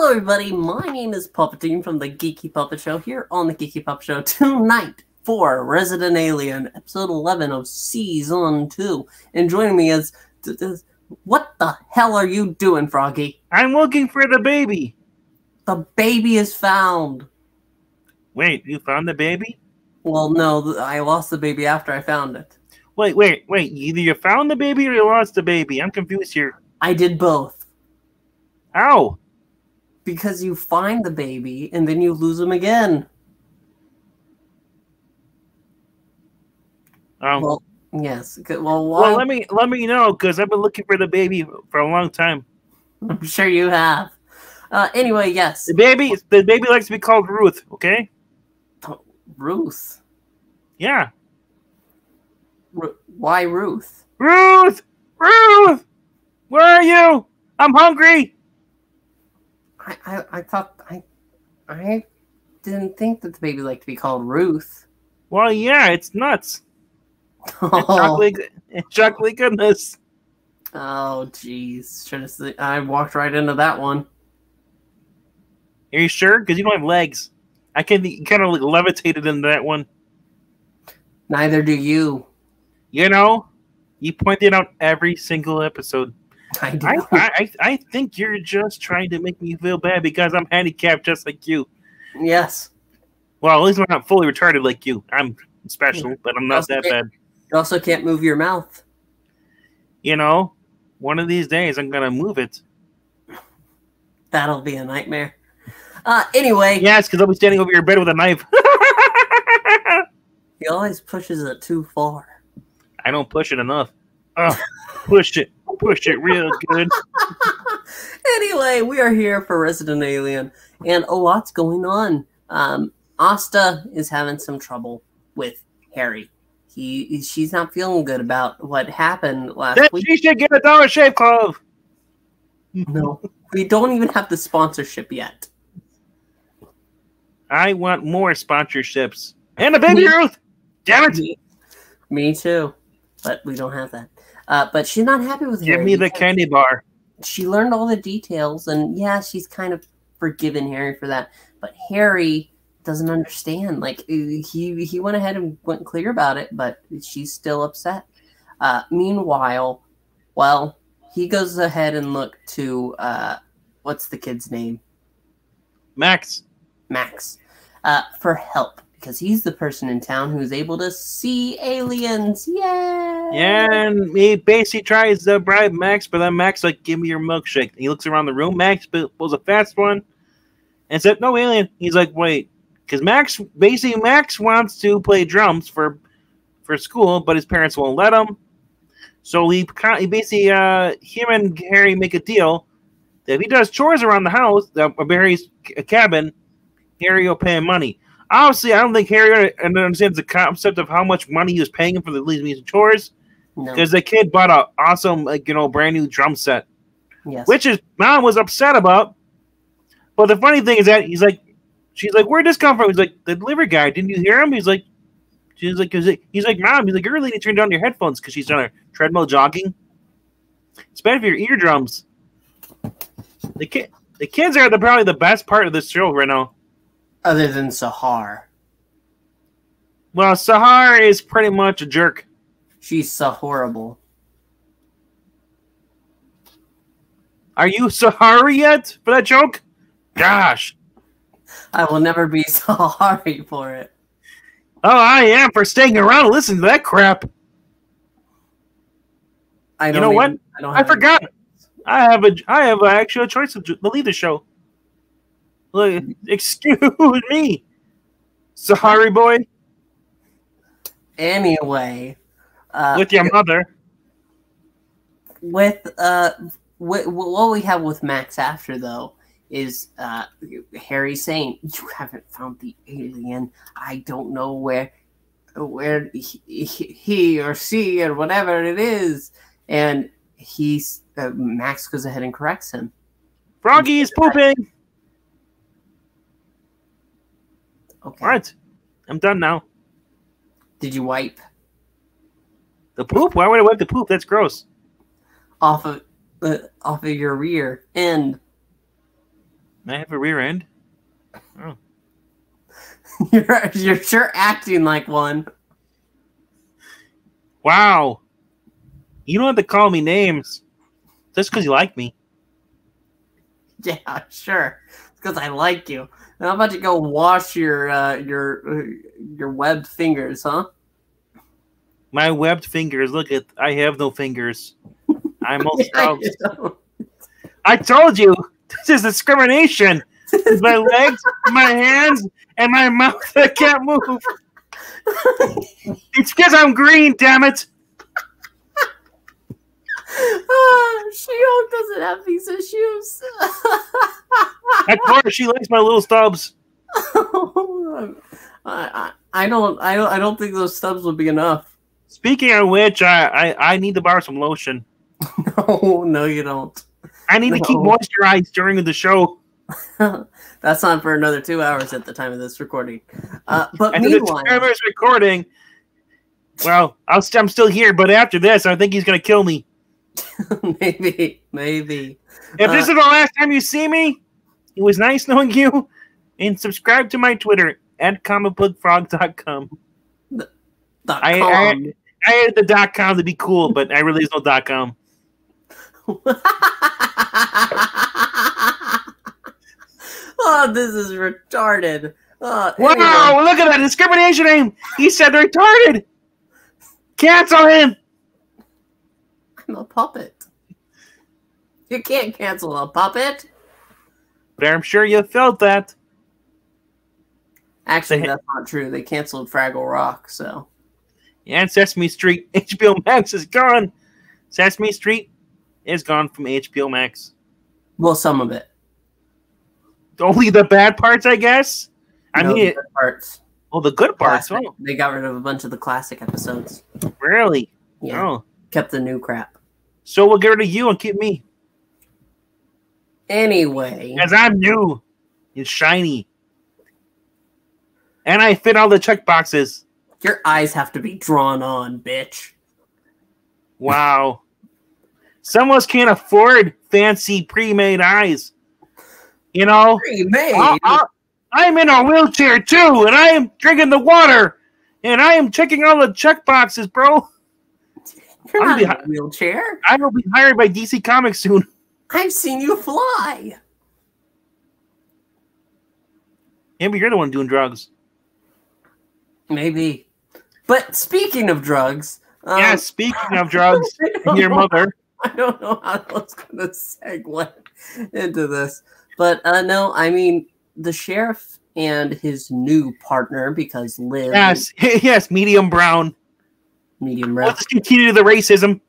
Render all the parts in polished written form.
Hello everybody, my name is Puppeteer from the Geeky Puppet Show here on the Geeky Puppet Show tonight for Resident Alien, episode 11 of Season 2. And joining me is... What the hell are you doing, Froggy? I'm looking for the baby. The baby is found. Wait, you found the baby? Well, no, I lost the baby after I found it. Wait. Either you found the baby or you lost the baby. I'm confused here. I did both. How? Because you find the baby and then you lose him again. Well, yes. Well, let me know, because I've been looking for the baby for a long time. I'm sure you have. Anyway, yes. The baby likes to be called Ruth. Okay. Oh, Ruth. Yeah. Why Ruth? Ruth! Ruth! Where are you? I'm hungry. I thought I didn't think that the baby liked to be called Ruth. Well, yeah, it's nuts. It's chocolate goodness. Oh, jeez. I walked right into that one. Are you sure? Because you don't have legs. I kind of like levitated into that one. Neither do you. You know, you pointed out every single episode. I do. I think you're just trying to make me feel bad because I'm handicapped just like you. Yes. Well, at least I'm not fully retarded like you. I'm special, but I'm not that bad. You also can't move your mouth. You know, one of these days I'm going to move it. That'll be a nightmare. Anyway. Yes, because I'll be standing over your bed with a knife. He always pushes it too far. I don't push it enough. Push it real good. Anyway, we are here for Resident Alien, and a lot's going on. Asta is having some trouble with Harry. She's not feeling good about what happened last week. She should get a Dollar Shave Club. No, we don't even have the sponsorship yet. I want more sponsorships. And a baby Ruth! Damn it! Me too. But we don't have that. But she's not happy with Harry. Give me the candy bar. She learned all the details, and yeah, she's kind of forgiven Harry for that. But Harry doesn't understand. Like, he went ahead and went clear about it, but she's still upset. Meanwhile, well, he goes ahead and looked to, what's the kid's name? Max. For help. Because he's the person in town who's able to see aliens. Yay! Yeah, and he basically tries to bribe Max, but then Max like, give me your milkshake. And he looks around the room. Max pulls a fast one and said, no alien. He's like, wait. Because Max wants to play drums for school, but his parents won't let him. So he basically, him and Harry make a deal that if he does chores around the house, Harry's cabin, Harry will pay him money. Obviously, I don't think Harry understands the concept of how much money he was paying him for the music chores. Because the kid bought an awesome, brand new drum set. Yes. Which his mom was upset about. But the funny thing is that she's like, where'd this come from? He's like, the delivery guy. Didn't you hear him? He's like, Mom, you're really need to turn down your headphones because she's on a treadmill jogging. It's bad for your eardrums. The kids are probably the best part of this show right now. Other than Sahar. Well, Sahar is pretty much a jerk. She's so horrible. Are you Sahari yet for that joke? Gosh. I will never be sorry for it. Oh, I am for staying around and listening to that crap. I forgot. I have actually a choice to leave the show. Look, excuse me, Sahari boy. Anyway, with your mother. With what we have with Max after though is Harry saying, "You haven't found the alien. I don't know where he or she or whatever it is," and Max goes ahead and corrects him. Froggy is pooping. Okay. All right, I'm done now. Did you wipe the poop? Why would I wipe the poop? That's gross. Off of your rear end. I have a rear end. Oh. You're sure acting like one. Wow. You don't have to call me names. Just because you like me. Yeah, sure. Because I like you. Now, how about you go wash your webbed fingers, huh? My webbed fingers. Look at, I have no fingers. I'm all stubs. I told you, this is discrimination. It's my legs, my hands, and my mouth that can't move. It's because I'm green, damn it. She-Hulk doesn't have these issues. I told her she likes my little stubs. I don't think those stubs would be enough. Speaking of which, I need to borrow some lotion. No, you don't. I need to keep moisturized during the show. That's on for another 2 hours at the time of this recording. But after meanwhile, the 2 hours recording, well, I'm still here. But after this, I think he's gonna kill me. Maybe. If this is the last time you see me, it was nice knowing you. And subscribe to my Twitter at comicbookfrog.com. I added the .com to be cool, but I really is no .com. Oh, this is retarded. Wow, anyway. look at that discrimination name. He said retarded. Cancel him. I'm a puppet. You can't cancel a puppet. But I'm sure you felt that. Actually, that's not true. They canceled Fraggle Rock, so. And Sesame Street. HBO Max is gone. Sesame Street is gone from HBO Max. Well, some of it. Only the bad parts, I guess? I mean, the good parts. Oh, the good parts. Classic. Oh. They got rid of a bunch of the classic episodes. Really? Yeah. Oh. Kept the new crap. So we'll get rid of you and keep me. Anyway. Because I'm new and shiny. And I fit all the check boxes. Your eyes have to be drawn on, bitch. Wow. Some of us can't afford fancy pre-made eyes. You know? Pre-made? I'm in a wheelchair too, and I am drinking the water. And I am checking all the check boxes, bro. You're not in a wheelchair. I will be hired by DC Comics soon. I've seen you fly. Maybe you're the one doing drugs. Maybe. But speaking of drugs... yeah, speaking of drugs, your mother. I don't know how I was going to segue into this. But no, I mean, the sheriff and his new partner, because Liv... Yes, yes, medium brown. Medium brown. Let's continue the racism.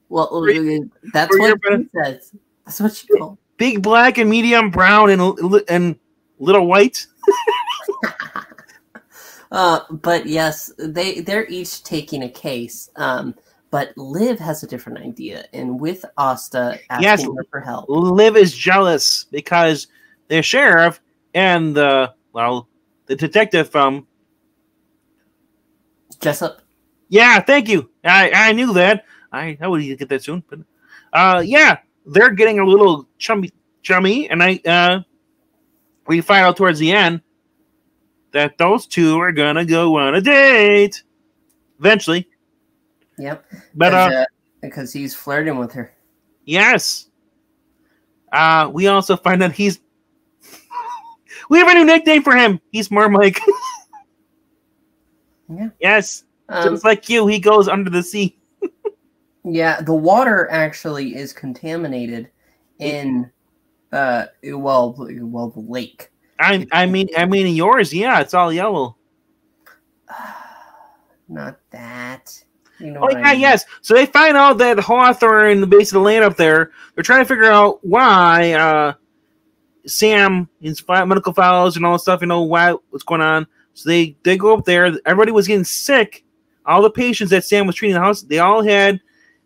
Well, that's what she says. That's what she called. Big black and medium brown and little white. But yes, they're each taking a case. But Liv has a different idea, and with Asta asking her for help. Liv is jealous because the sheriff and the detective from Jessup. Yeah, thank you. I knew that. I would get that soon. But yeah, they're getting a little chummy, and we find out towards the end that those two are gonna go on a date eventually. Yep. But because he's flirting with her. Yes. We also find that he's. We have a new nickname for him. He's Mermike. Yeah. Yes. Just like you, he goes under the sea. Yeah, the water actually is contaminated in the lake. I mean yours, yeah, it's all yellow. Not that. You know yeah, yes. So they find out that Hawthorne in the base of the land up there, they're trying to figure out why Sam, his medical files and all that stuff, what's going on. So they go up there. Everybody was getting sick. All the patients that Sam was treating in the house, they all had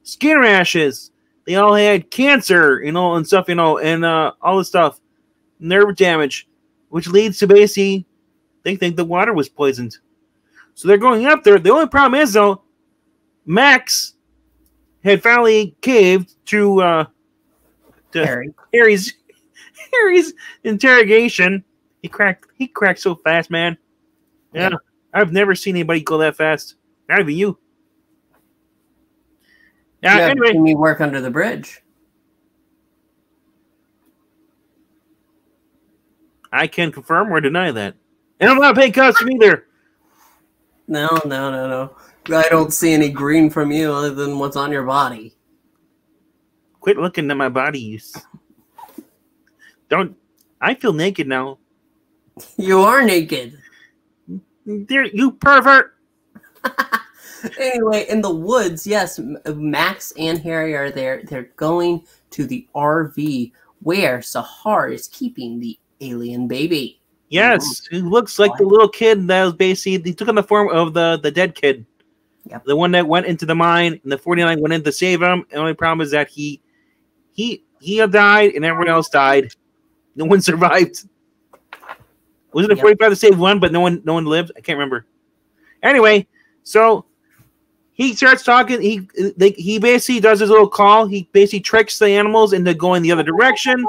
skin rashes. They all had cancer, and stuff, and all this stuff. Nerve damage, which leads to basically they think the water was poisoned. So they're going up there. The only problem is, though, Max had finally caved to Harry's Harry's interrogation. He cracked so fast, man. Yeah. I've never seen anybody go that fast. Not even you. Yeah, anyway. Seen me work under the bridge. I can confirm or deny that. And I'm not paying costume either. No. I don't see any green from you other than what's on your body. Quit looking at my body. Don't. I feel naked now. You are naked. You pervert. Anyway, in the woods, yes, Max and Harry are there. They're going to the RV where Sahar is keeping the alien baby. Yes, he looks like the little kid that was basically, he took on the form of the dead kid. Yep. The one that went into the mine, and the 49 went in to save him. The only problem is that he died, and everyone else died. No one survived. Wasn't it 45 to save one, but no one lived? I can't remember. Anyway, so he starts talking. He basically does his little call. He basically tricks the animals into going the other direction.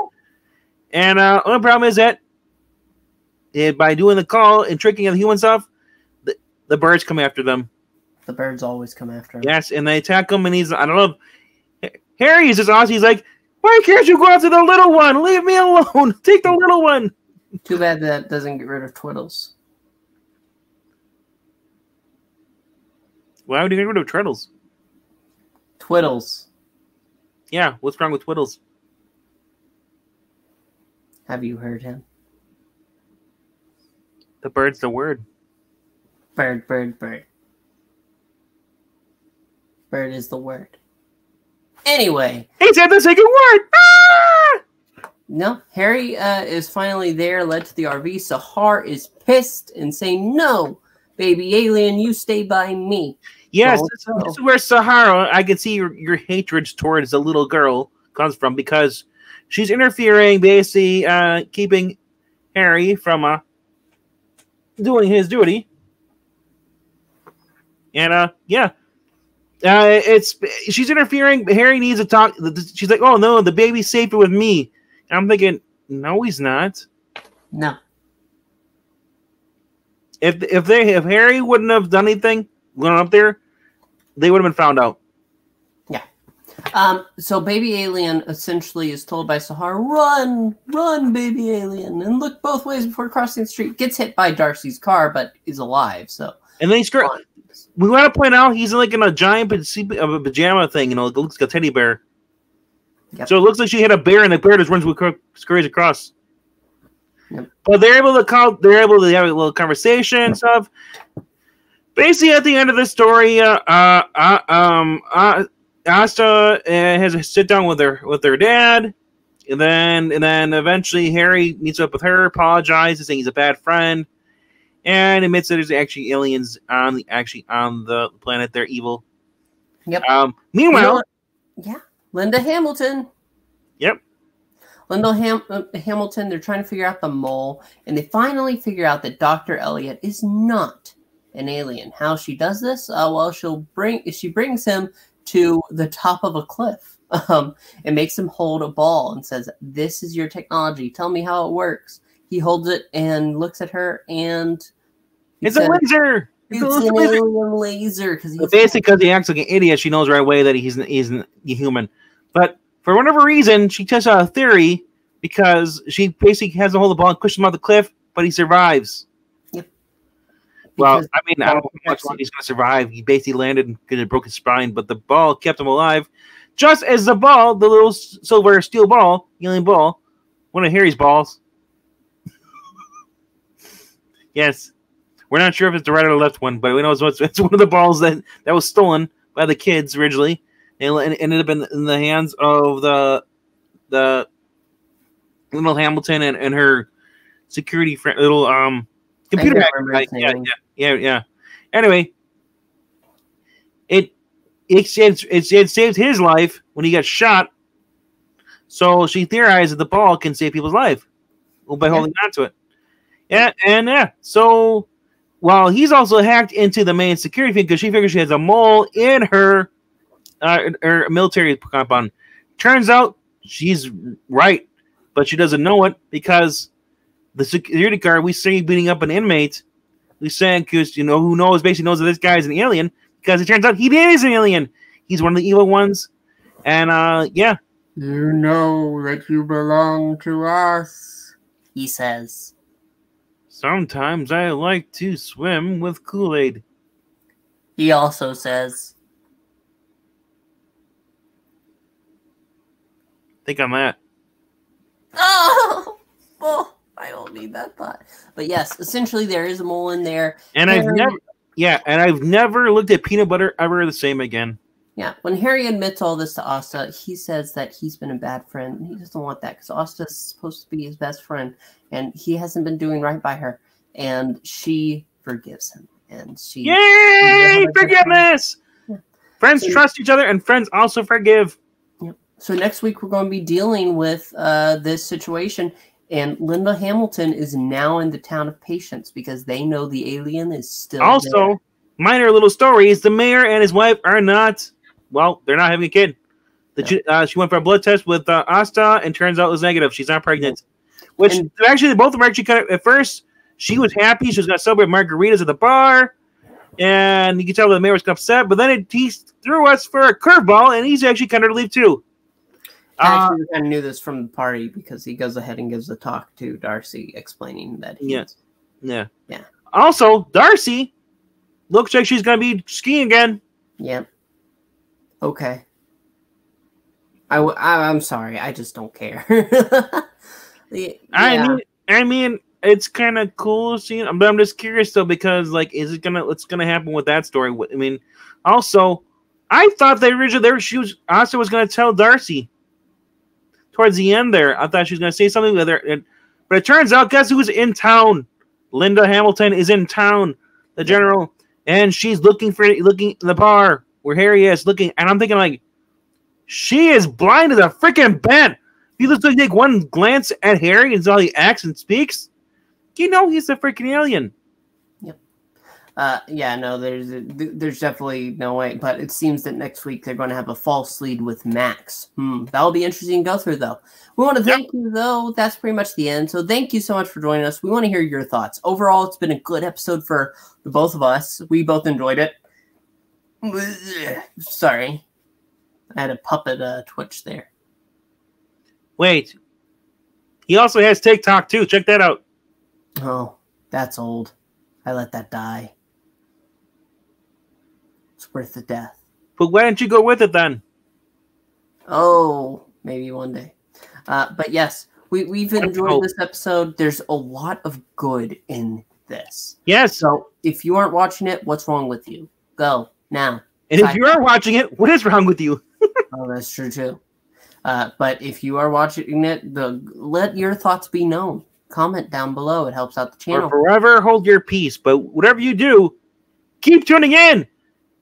And the only problem is that by doing the call and tricking the human stuff, the birds come after them. The birds always come after him. Yes, and they attack him, and I don't know. Harry is just awesome. He's like, why can't you go after the little one? Leave me alone. Take the little one. Too bad that doesn't get rid of Twiddles. Why would you get rid of Treadles? Twiddles. Yeah, what's wrong with Twiddles? Have you heard him? The bird's the word. Bird. Bird is the word. Anyway. He said the second word! Ah! No, Harry is finally there, led to the RV. Sahar is pissed and saying, no, baby alien, you stay by me. Yes, this is where Sahara, I can see your hatred towards the little girl comes from, because she's interfering, basically keeping Harry from doing his duty. And, she's interfering. Harry needs to talk. She's like, oh, no, the baby's safer with me. And I'm thinking, no, he's not. No. If Harry wouldn't have done anything going up there, they would have been found out. Yeah. So baby alien essentially is told by Sahar, run, baby alien, and look both ways before crossing the street. Gets hit by Darcy's car, but is alive. So. And then we want to point out he's like in a giant pajama thing. You know, it looks like a teddy bear. Yep. So it looks like she hit a bear, and the bear just scurries across. Yep. But they're able to have a little conversation and stuff. Basically, at the end of the story, Asta has a sit down with her dad, and then eventually Harry meets up with her, apologizes, saying he's a bad friend, and admits that there's actually aliens on the planet. They're evil. Yep. Meanwhile, Linda Hamilton. Yep. Linda Hamilton. They're trying to figure out the mole, and they finally figure out that Dr. Elliot is not an alien. How she does this? Well, she brings him to the top of a cliff and makes him hold a ball and says, "This is your technology. Tell me how it works." He holds it and looks at her, and it's a laser. It's an alien laser. Basically, because he acts like an idiot, she knows right away that he's human. But for whatever reason, she tests out a theory because she basically has to hold the ball and push him off the cliff, but he survives. Yep. Well, I mean, I don't know how much longer he's going to survive. He basically landed and broke his spine, but the ball kept him alive. Just as the ball, the little silver steel ball, alien ball, one of Harry's balls. Yes. We're not sure if it's the right or the left one, but we know it's one of the balls that was stolen by the kids originally. And it ended up in the hands of the little Hamilton and her security friend, little computer hacker. Yeah. Anyway, it saved his life when he got shot. So she theorized that the ball can save people's life by holding on to it. Yeah. So while he's also hacked into the main security thing because she figures she has a mole in her military compound. Turns out she's right. but she doesn't know it because the security guard we see beating up an inmate. We say because who knows basically knows that this guy is an alien because it turns out he is an alien. He's one of the evil ones, and yeah. You know that you belong to us, he says. Sometimes I like to swim with Kool-Aid. He also says, think on that. Oh, well, I don't need that thought. But yes, essentially there is a mole in there. And I've never looked at peanut butter ever the same again. Yeah, when Harry admits all this to Asta, he says that he's been a bad friend. And he doesn't want that because Asta's supposed to be his best friend, and he hasn't been doing right by her. And she forgives him. And she Yay! Forgiveness! Yeah. Friends trust each other, and friends also forgive. Yeah. So next week we're going to be dealing with this situation, and Linda Hamilton is now in the town of Patience because they know the alien is still there. Minor little stories: the mayor and his wife are not. Well, they're not having a kid. She went for a blood test with Asta, and turns out it was negative. She's not pregnant. Which actually, both of them actually kind of at first. She was happy. She was going to celebrate margaritas at the bar, and you could tell the mayor was upset. But then he threw us for a curveball, and he's actually kind of relieved too. I actually kind of knew this from the party because he goes ahead and gives a talk to Darcy, explaining that. Yeah. Also, Darcy looks like she's going to be skiing again. Yep. Okay. I'm sorry. I just don't care. Yeah. I mean, it's kind of cool seeing, but I'm just curious though because what's gonna happen with that story? I mean, also, I thought they originally Asta was gonna tell Darcy towards the end there. I thought she was gonna say something with her, but it turns out, guess who's in town? Linda Hamilton is in town, the general, and she's looking in the bar where Harry is looking, and I'm thinking like, she is blind as a freaking bat. He looks like take one glance at Harry and all he acts and speaks. He's a freaking alien. Yep. Yeah, no, there's definitely no way. But it seems that next week they're going to have a false lead with Max. That'll be interesting to go through, though. We want to thank you, though. That's pretty much the end. So thank you so much for joining us. We want to hear your thoughts. Overall, it's been a good episode for the both of us. We both enjoyed it. Sorry. I had a puppet twitch there. Wait. He also has TikTok, too. Check that out. Oh, that's old. I let that die. It's worth the death. But why don't you go with it then? Oh, maybe one day. But yes, we've enjoyed this episode. There's a lot of good in this. Yes. So if you aren't watching it, what's wrong with you? Go now. And if you are watching it, what is wrong with you? Oh, that's true too. But if you are watching it, let your thoughts be known. Comment down below. It helps out the channel. Or forever hold your peace. But whatever you do, keep tuning in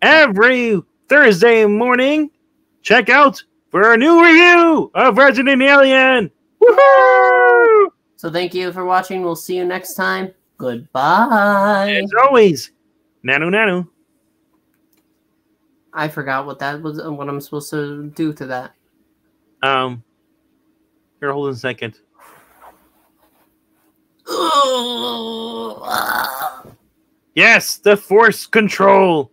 every Thursday morning. Check out for a new review of Resident Alien. Woohoo! So thank you for watching. We'll see you next time. Goodbye. As always, Nanu Nanu. I forgot what that was. What I'm supposed to do to that. Here, hold on a second. Yes, the force control.